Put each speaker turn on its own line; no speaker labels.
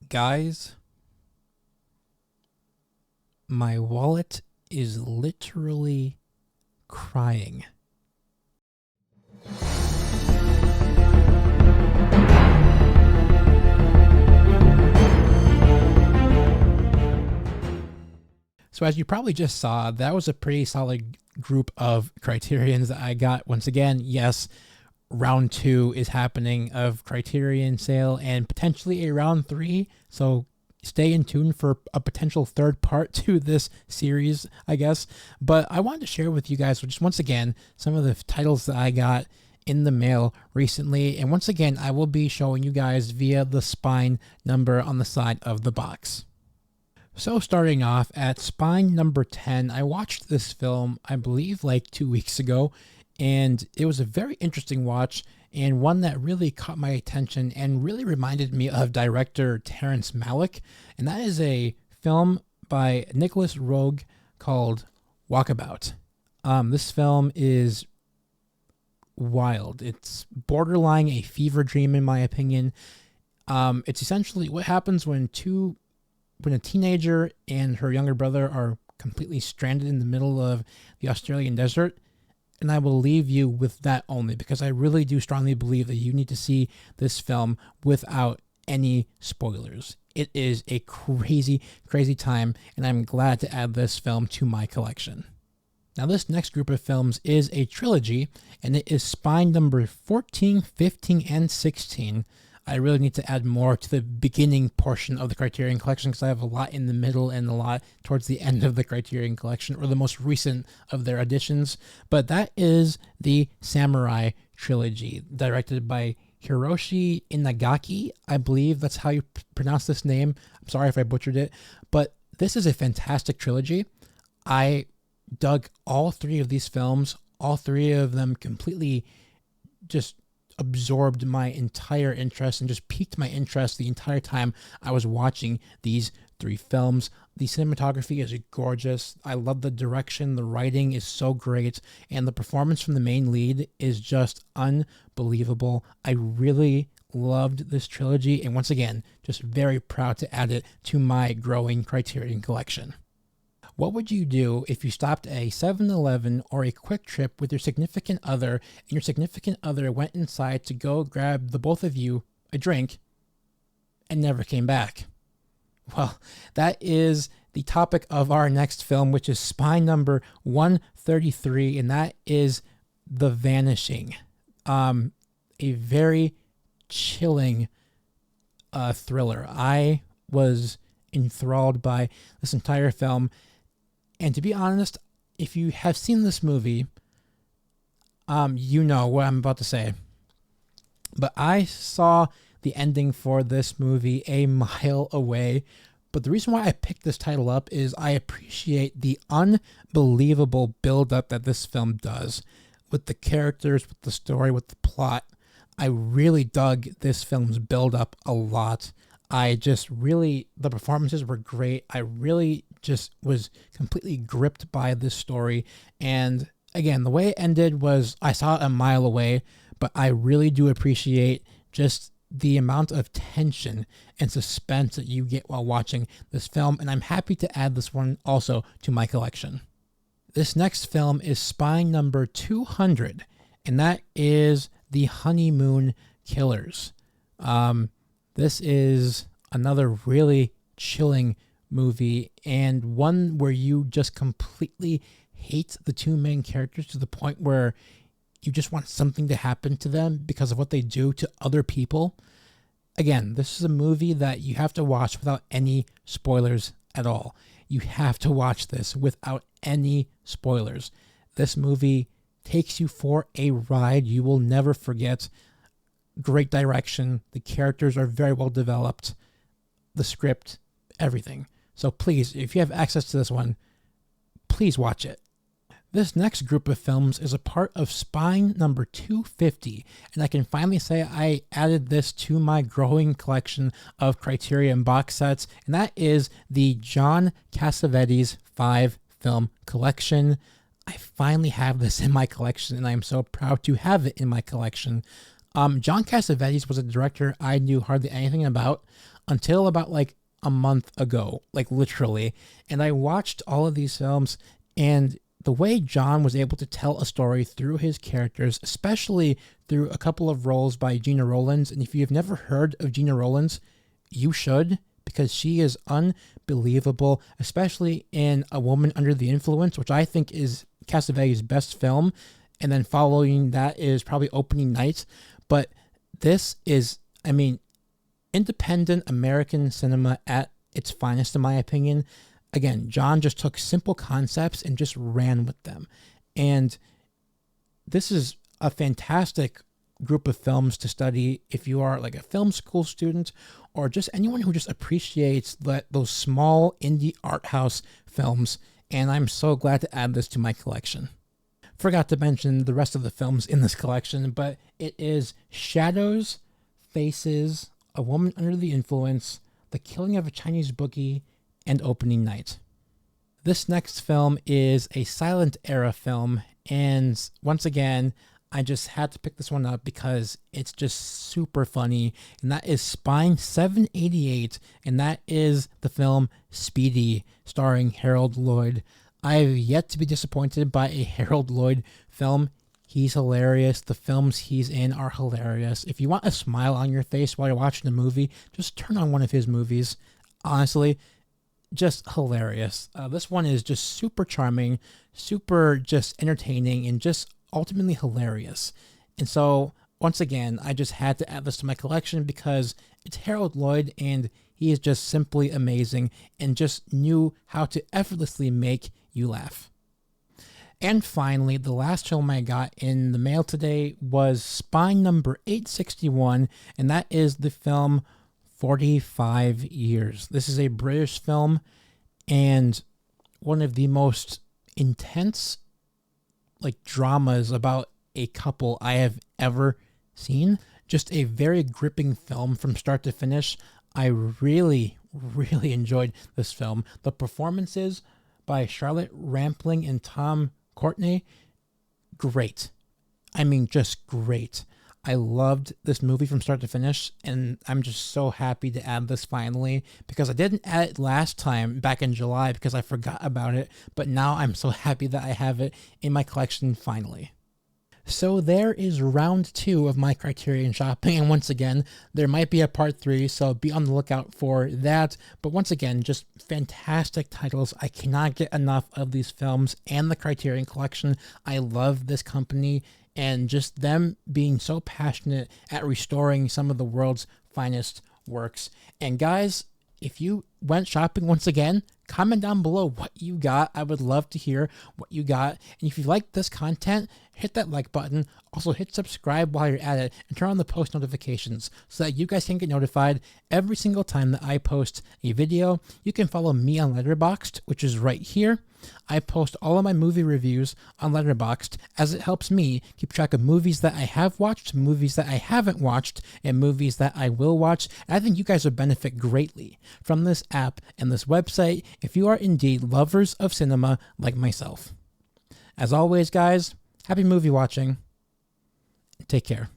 Guys, my wallet is literally crying. So as you probably just saw, that was a pretty solid group of Criterions that I got. Once again, yes, round 2 is happening of Criterion sale and potentially a round 3. So stay in tune for a potential third part to this series, I guess. But I wanted to share with you guys just once again some of the titles that I got in the mail recently. And once again, I will be showing you guys via the spine number on the side of the box. So starting off at spine number 10, I watched this film, I believe like 2 weeks ago, and it was a very interesting watch and one that really caught my attention and really reminded me of director Terrence Malick. And that is a film by Nicholas Roeg called Walkabout. This film is wild. It's borderline a fever dream in my opinion. It's essentially what happens when a teenager and her younger brother are completely stranded in the middle of the Australian desert. And I will leave you with that only because I really do strongly believe that you need to see this film without any spoilers. It is a crazy, crazy time, and I'm glad to add this film to my collection. Now, this next group of films is a trilogy, and it is spine number 14, 15, and 16. I really need to add more to the beginning portion of the Criterion collection because I have a lot in the middle and a lot towards the end of the Criterion collection, or the most recent of their editions. But that is the Samurai Trilogy, directed by Hiroshi Inagaki. I believe that's how you pronounce this name. I'm sorry if I butchered it, but this is a fantastic trilogy. I dug all 3 of these films, all 3 of them completely just absorbed my entire interest and just piqued my interest the entire time I was watching these 3 films. The cinematography is gorgeous. I love the direction. The writing is so great. And the performance from the main lead is just unbelievable. I really loved this trilogy. And once again, just very proud to add it to my growing Criterion collection. What would you do if you stopped at a 7-Eleven or a Quick Trip with your significant other and your significant other went inside to go grab the both of you a drink and never came back? Well, that is the topic of our next film, which is spine number 133, and that is The Vanishing. A very chilling thriller. I was enthralled by this entire film. And to be honest, if you have seen this movie, you know what I'm about to say. But I saw the ending for this movie a mile away. But the reason why I picked this title up is I appreciate the unbelievable build-up that this film does. With the characters, with the story, with the plot. I really dug this film's build-up a lot. The performances were great. I really just was completely gripped by this story. And again, the way it ended was I saw it a mile away, but I really do appreciate just the amount of tension and suspense that you get while watching this film. And I'm happy to add this one also to my collection. This next film is spine number 200, and that is The Honeymoon Killers. This is another really chilling movie and one where you just completely hate the 2 main characters to the point where you just want something to happen to them because of what they do to other people. Again, this is a movie that you have to watch without any spoilers at all. You have to watch this without any spoilers. This movie takes you for a ride you will never forget. Great direction. The characters are very well developed. The script, everything. So please, if you have access to this one, please watch it. This next group of films is a part of spine number 250, and I can finally say I added this to my growing collection of Criterion box sets, and that is the John Cassavetes 5-film collection. I finally have this in my collection, and I am so proud to have it in my collection. John Cassavetes was a director I knew hardly anything about until about like a month ago, like literally. And I watched all of these films, and the way John was able to tell a story through his characters, especially through a couple of roles by Gina Rowlands. And if you've never heard of Gina Rowlands, you should, because she is unbelievable, especially in A Woman Under the Influence, which I think is Cassavetes' best film. And then following that is probably Opening Night. But this is, I mean, independent American cinema at its finest, in my opinion. Again, John just took simple concepts and just ran with them. And this is a fantastic group of films to study if you are like a film school student or just anyone who just appreciates those small indie art house films. And I'm so glad to add this to my collection. Forgot to mention the rest of the films in this collection, but it is Shadows, Faces, A Woman Under the Influence, The Killing of a Chinese Bookie, and Opening Night. This next film is a silent era film, and once again, I just had to pick this one up because it's just super funny, and that is Spine 788, and that is the film Speedy, starring Harold Lloyd. I've yet to be disappointed by a Harold Lloyd film. He's hilarious. The films he's in are hilarious. If you want a smile on your face while you're watching a movie, just turn on one of his movies. Honestly, just hilarious. This one is just super charming, super just entertaining, and just ultimately hilarious. And so, once again, I just had to add this to my collection because it's Harold Lloyd, and he is just simply amazing and just knew how to effortlessly make you laugh. And finally, the last film I got in the mail today was Spine number 861, and that is the film 45 Years. This is a British film and one of the most intense dramas about a couple I have ever seen. Just a very gripping film from start to finish. I really, really enjoyed this film. The performances by Charlotte Rampling and Tom Courtenay, great. I mean, just great. I loved this movie from start to finish, and I'm just so happy to add this finally, because I didn't add it last time back in July because I forgot about it, but now I'm so happy that I have it in my collection finally. So there is round 2 of my Criterion shopping, and once again, there might be a part 3, so be on the lookout for that. But once again, just fantastic titles. I cannot get enough of these films and the Criterion collection. I love this company, and just them being so passionate at restoring some of the world's finest works. And guys, if you went shopping once again, comment down below what you got. I would love to hear what you got. And if you like this content, hit that like button. Also hit subscribe while you're at it, and turn on the post notifications so that you guys can get notified every single time that I post a video. You can follow me on Letterboxd, which is right here. I post all of my movie reviews on Letterboxd, as it helps me keep track of movies that I have watched, movies that I haven't watched, and movies that I will watch. And I think you guys would benefit greatly from this app and this website if you are indeed lovers of cinema like myself. As always, guys, happy movie watching. Take care.